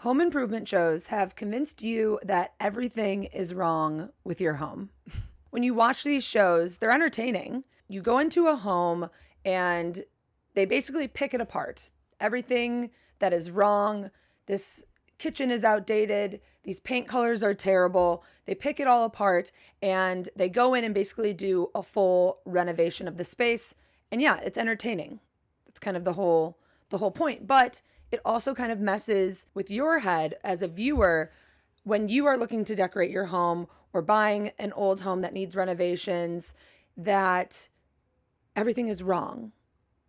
Home improvement shows have convinced you that everything is wrong with your home. When you watch these shows, they're entertaining. You go into a home and they basically pick it apart. Everything that is wrong, this kitchen is outdated, these paint colors are terrible. They pick it all apart and they go in and basically do a full renovation of the space. And yeah, it's entertaining. That's kind of the whole point. But it also kind of messes with your head as a viewer when you are looking to decorate your home or buying an old home that needs renovations, that everything is wrong.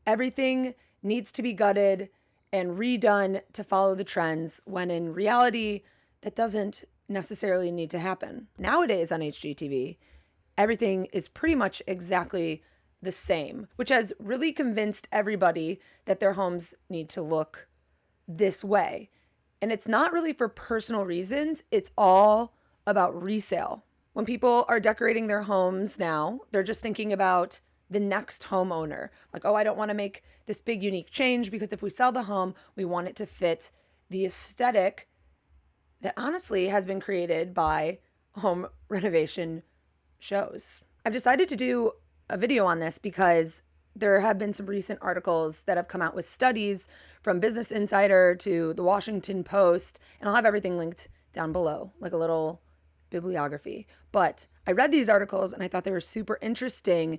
Everything needs to be gutted and redone to follow the trends, when in reality, that doesn't necessarily need to happen. Nowadays on HGTV, everything is pretty much exactly the same, which has really convinced everybody that their homes need to look this way. And it's not really for personal reasons, it's all about resale. When people are decorating their homes now, they're just thinking about the next homeowner. Like, oh, I don't want to make this big unique change because if we sell the home, we want it to fit the aesthetic that honestly has been created by home renovation shows. I've decided to do a video on this because there have been some recent articles that have come out with studies from Business Insider to the Washington Post, and I'll have everything linked down below, like a little bibliography. But I read these articles and I thought they were super interesting,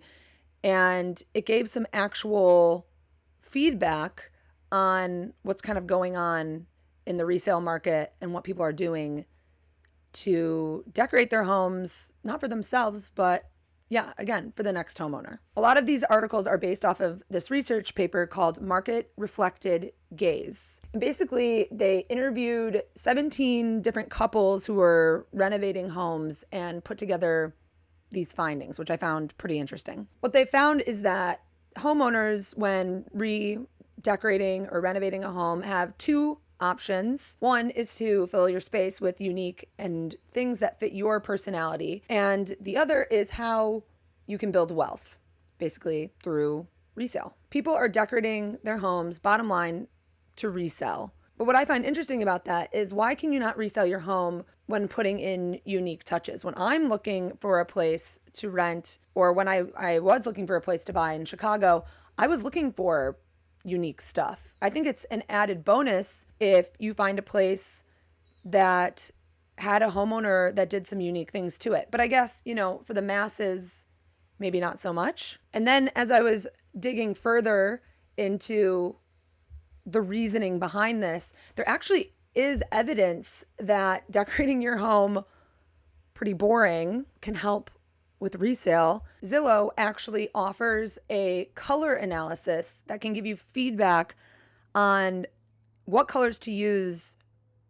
and it gave some actual feedback on what's kind of going on in the resale market and what people are doing to decorate their homes, not for themselves, but yeah, again, for the next homeowner. A lot of these articles are based off of this research paper called Market Reflected Gaze. And basically, they interviewed 17 different couples who were renovating homes and put together these findings, which I found pretty interesting. What they found is that homeowners, when redecorating or renovating a home, have two options. One is to fill your space with unique and things that fit your personality. And the other is how you can build wealth, basically through resale. People are decorating their homes, bottom line, to resell. But what I find interesting about that is, why can you not resell your home when putting in unique touches? When I'm looking for a place to rent, or when I was looking for a place to buy in Chicago, I was looking for unique stuff. I think it's an added bonus if you find a place that had a homeowner that did some unique things to it. But I guess, for the masses, maybe not so much. And then as I was digging further into the reasoning behind this, there actually is evidence that decorating your home pretty boring can help with resale. Zillow actually offers a color analysis that can give you feedback on what colors to use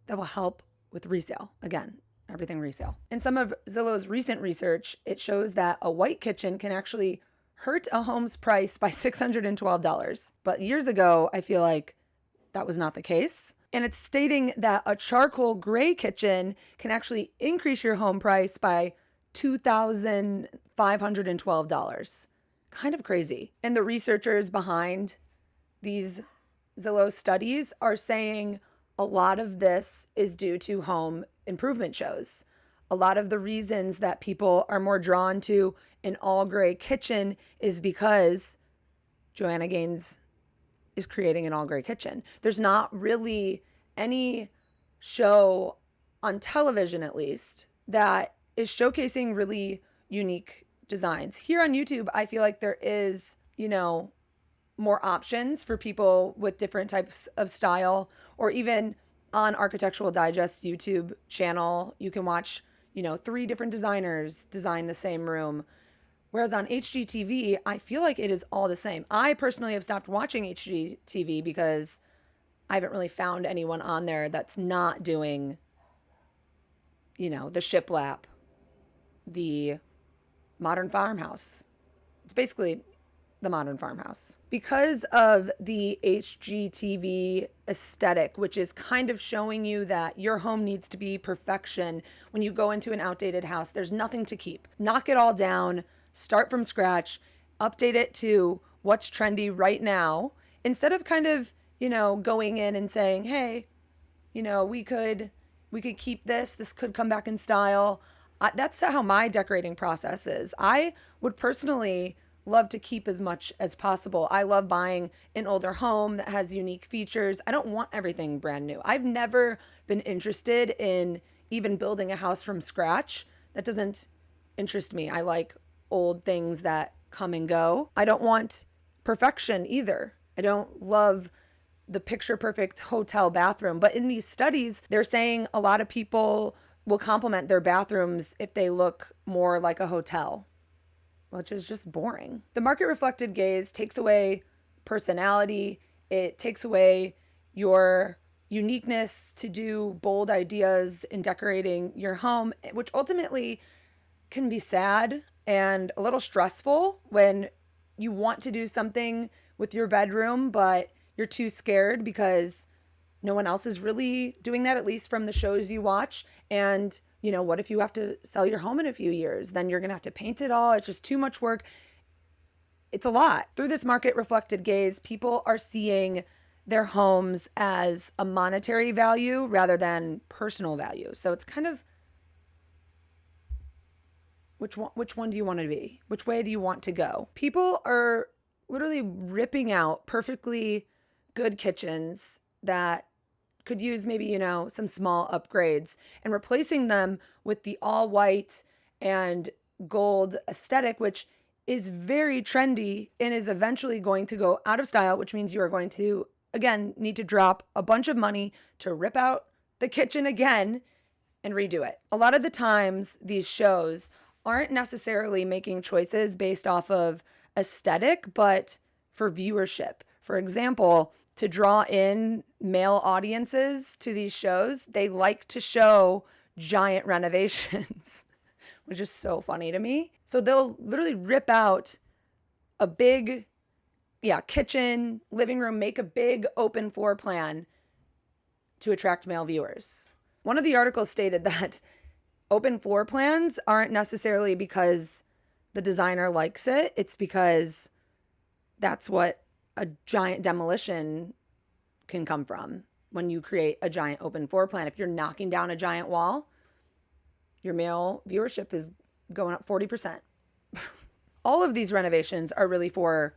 that will help with resale. Again, everything resale. In some of Zillow's recent research, it shows that a white kitchen can actually hurt a home's price by $612. But years ago, I feel like that was not the case. And it's stating that a charcoal gray kitchen can actually increase your home price by $2,512. Kind of crazy. And the researchers behind these Zillow studies are saying a lot of this is due to home improvement shows. A lot of the reasons that people are more drawn to an all gray kitchen is because Joanna Gaines is creating an all gray kitchen. There's not really any show on television, at least, that is showcasing really unique designs. Here on YouTube, I feel like there is, more options for people with different types of style, or even on Architectural Digest YouTube channel, you can watch, 3 different designers design the same room. Whereas on HGTV, I feel like it is all the same. I personally have stopped watching HGTV because I haven't really found anyone on there that's not doing, the shiplap, the modern farmhouse. It's basically the modern farmhouse. Because of the HGTV aesthetic, which is kind of showing you that your home needs to be perfection. When you go into an outdated house, there's nothing to keep. Knock it all down, start from scratch, update it to what's trendy right now, instead of kind of, going in and saying, hey, we could keep this. This could come back in style. That's how my decorating process is. I would personally love to keep as much as possible. I love buying an older home that has unique features. I don't want everything brand new. I've never been interested in even building a house from scratch. That doesn't interest me. I like old things that come and go. I don't want perfection either. I don't love the picture perfect hotel bathroom. But in these studies, they're saying a lot of people will compliment their bathrooms if they look more like a hotel, which is just boring. The market reflected gaze takes away personality. It takes away your uniqueness to do bold ideas in decorating your home, which ultimately can be sad and a little stressful when you want to do something with your bedroom, but you're too scared because no one else is really doing that, at least from the shows you watch. And, what if you have to sell your home in a few years? Then you're going to have to paint it all. It's just too much work. It's a lot. Through this market reflected gaze, people are seeing their homes as a monetary value rather than personal value. So it's kind of, which one do you want to be? Which way do you want to go? People are literally ripping out perfectly good kitchens that could use maybe, some small upgrades and replacing them with the all white and gold aesthetic, which is very trendy and is eventually going to go out of style, which means you are going to, again, need to drop a bunch of money to rip out the kitchen again and redo it. A lot of the times, these shows aren't necessarily making choices based off of aesthetic, but for viewership. For example, to draw in male audiences to these shows, they like to show giant renovations, which is so funny to me. So they'll literally rip out a big, kitchen, living room, make a big open floor plan to attract male viewers. One of the articles stated that open floor plans aren't necessarily because the designer likes it. It's because that's what a giant demolition can come from when you create a giant open floor plan. If you're knocking down a giant wall, your male viewership is going up 40%. All of these renovations are really for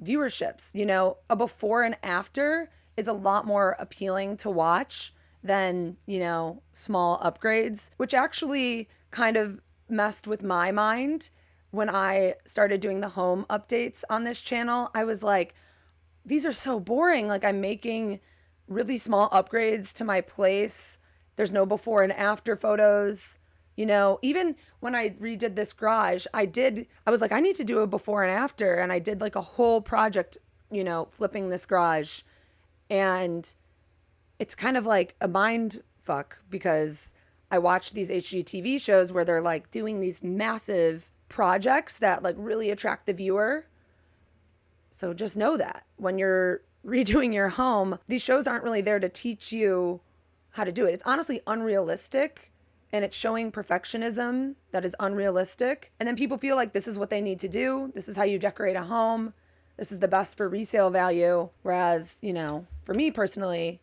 viewerships. A before and after is a lot more appealing to watch than, small upgrades, which actually kind of messed with my mind when I started doing the home updates on this channel. I was like, these are so boring. Like, I'm making really small upgrades to my place. There's no before and after photos. Even when I redid this garage, I was like, I need to do a before and after. And I did like a whole project, flipping this garage. And it's kind of like a mind fuck because I watch these HGTV shows where they're like doing these massive projects that like really attract the viewer. So just know that when you're redoing your home, these shows aren't really there to teach you how to do it. It's honestly unrealistic, and it's showing perfectionism that is unrealistic. And then people feel like this is what they need to do. This is how you decorate a home. This is the best for resale value. Whereas, for me personally,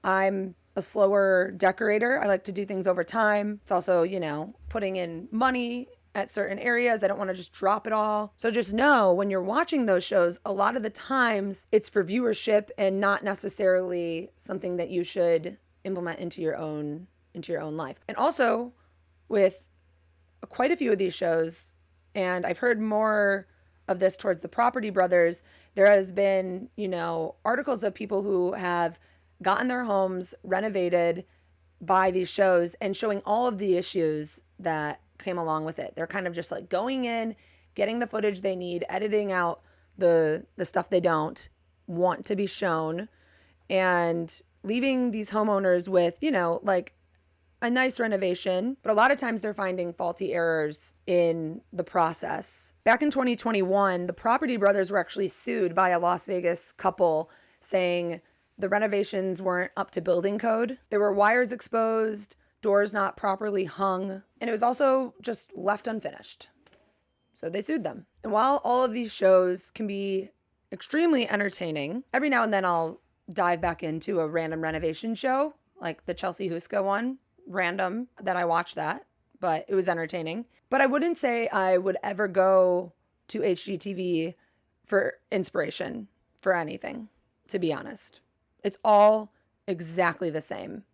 I'm a slower decorator. I like to do things over time. It's also, putting in money at certain areas. I don't want to just drop it all. So just know when you're watching those shows, a lot of the times it's for viewership and not necessarily something that you should implement into your own life. And also with quite a few of these shows, and I've heard more of this towards the Property Brothers, there has been, articles of people who have gotten their homes renovated by these shows and showing all of the issues that came along with it. They're kind of just like going in, getting the footage they need, editing out the stuff they don't want to be shown, and leaving these homeowners with, like a nice renovation. But a lot of times they're finding faulty errors in the process. Back in 2021, the Property Brothers were actually sued by a Las Vegas couple saying the renovations weren't up to building code. There were wires exposed, doors not properly hung, and it was also just left unfinished. So they sued them. And while all of these shows can be extremely entertaining, every now and then I'll dive back into a random renovation show like the Chelsea Huska one, random that I watched that, but it was entertaining. But I wouldn't say I would ever go to HGTV for inspiration for anything, to be honest. It's all exactly the same.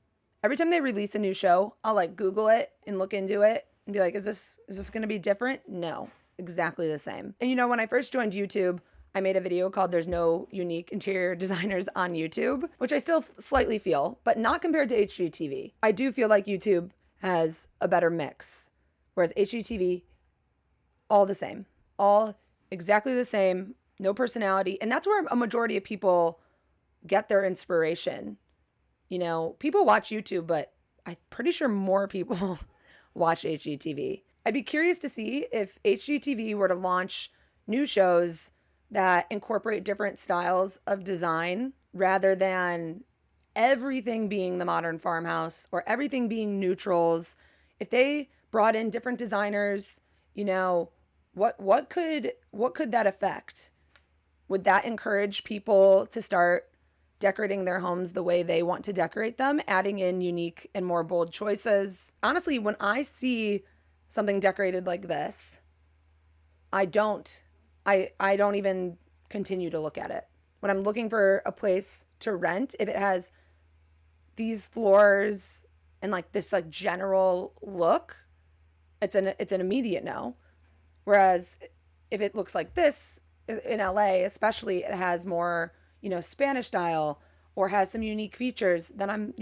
Every time they release a new show, I'll like Google it and look into it and be like, is this going to be different? No, exactly the same. And you know, when I first joined YouTube, I made a video called There's No Unique Interior Designers on YouTube, which I still slightly feel, but not compared to HGTV. I do feel like YouTube has a better mix, whereas HGTV, all the same, all exactly the same, no personality. And that's where a majority of people get their inspiration. You know, people watch YouTube, but I'm pretty sure more people watch HGTV. I'd be curious to see if HGTV were to launch new shows that incorporate different styles of design rather than everything being the modern farmhouse or everything being neutrals. If they brought in different designers, you know, what could that affect? Would that encourage people to start decorating their homes the way they want to decorate them, adding in unique and more bold choices? Honestly, when I see something decorated like this, I don't even continue to look at it. When I'm looking for a place to rent, if it has these floors and like this like general look, it's an immediate no. Whereas if it looks like this in LA, especially, it has more, you know, Spanish style or has some unique features, then I'm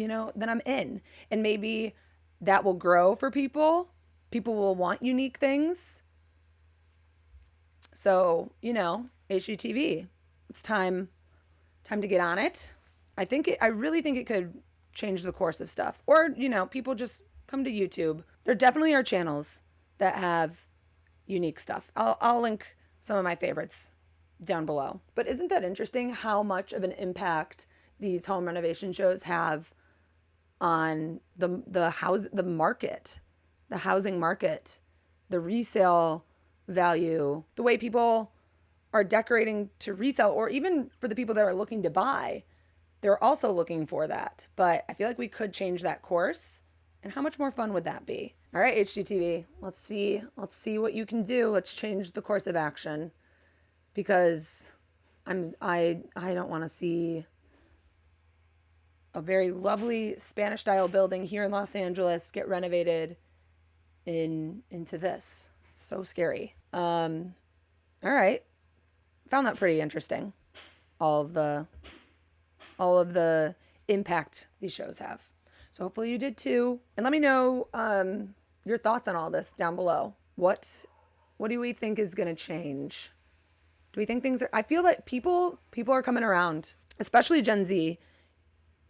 in. And maybe that will grow for people. People will want unique things. So, you know, HGTV, it's time to get on it. I really think it could change the course of stuff. Or, you know, people just come to YouTube. There definitely are channels that have unique stuff. I'll link some of my favorites down below. But isn't that interesting how much of an impact these home renovation shows have on the market, the housing market, the resale value, the way people are decorating to resell, or even for the people that are looking to buy, they're also looking for that. But I feel like we could change that course. And how much more fun would that be? All right, HGTV, let's see what you can do. Let's change the course of action, because I don't want to see a very lovely Spanish style building here in Los Angeles get renovated into this. It's so scary. All right. Found that pretty interesting. All of the impact these shows have. So hopefully you did too. And let me know your thoughts on all this down below. What do we think is going to change? Do we think things are... I feel like people are coming around, especially Gen Z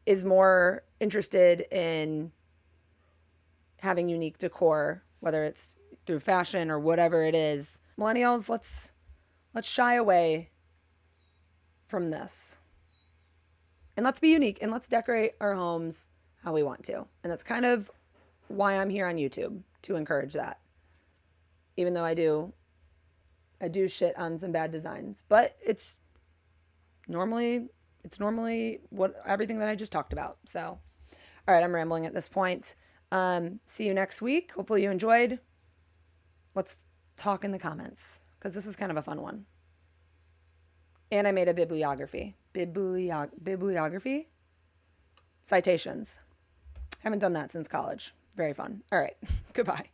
is more interested in having unique decor, whether it's through fashion or whatever it is. Millennials, let's shy away from this. And let's be unique and let's decorate our homes how we want to. And that's kind of why I'm here on YouTube, to encourage that. Even though I do shit on some bad designs, but it's normally what everything that I just talked about. So, all right, I'm rambling at this point. See you next week. Hopefully you enjoyed. Let's talk in the comments, because this is kind of a fun one. And I made a bibliography. Bibliography? Citations. Haven't done that since college. Very fun. All right. Goodbye.